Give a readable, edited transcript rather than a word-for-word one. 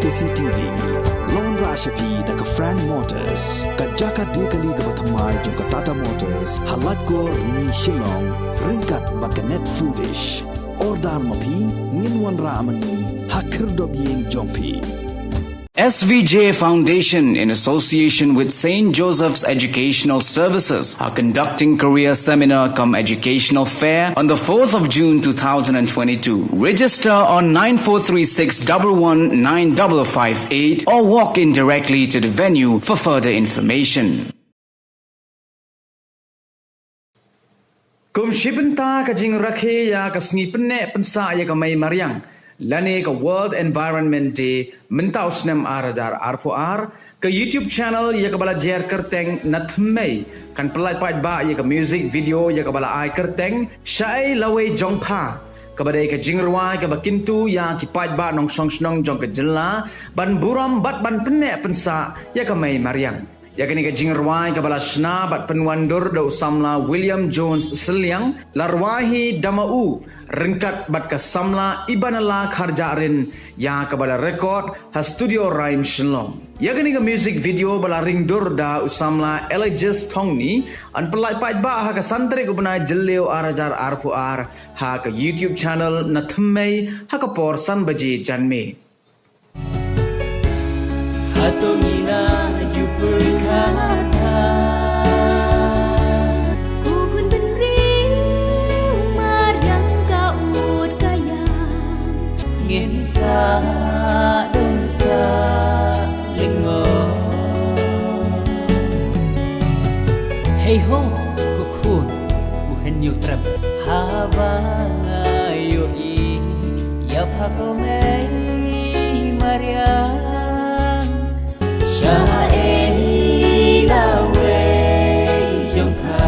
KCTV Lon Rashapi daga Frank Motors Kajaka dekali ga bathamai jong Tata Motors halat ko ni Shillong ringkat bakanet foodish ordal mapi nginwan ramani hakir dobiyeng jongpi SVJ Foundation, in association with St. Joseph's Educational Services, are conducting career seminar cum educational fair on the 4th of June 2022. Register on 9436119558 or walk in directly to the venue for further information. Kum shibenta ka jing rakhe ya ka snipne pensa ya ka mai mariang. Lani ka World Environment Day mentau snem arajar arpuar ke YouTube channel ya ka bala jer kerteng na Thymmei kan pelai Paidbah ya ka music video ya ka bala ai kerteng Shaei Lawei Jong pa ka badai ka jingruai ka bakintu ya ki Paidbah nong song snong jong ka jela ban buram bat ban penne pensa ya ka mai mariang ya kini ka jingruai ka bala shna bat penwandur do samla William Jones seliang larwahi damau rengkat bat ka samla ibanala kharjarin ya kepada rekod ha studio Rhyme Shalom. Ya kini ka music video bala ringdur da usamla Elijah Thongni an pelai Paidbah ha ka santre ko bana jelleo arajar arpuar ha ka YouTube channel na Thymmei ha ka porsan baji janme. Hatongina jupur kata sa dum sa lingo hey ho ku khun u hen yu trap ha ba ngayo I ya pha ko mai maria Shaei Lawei Jong pa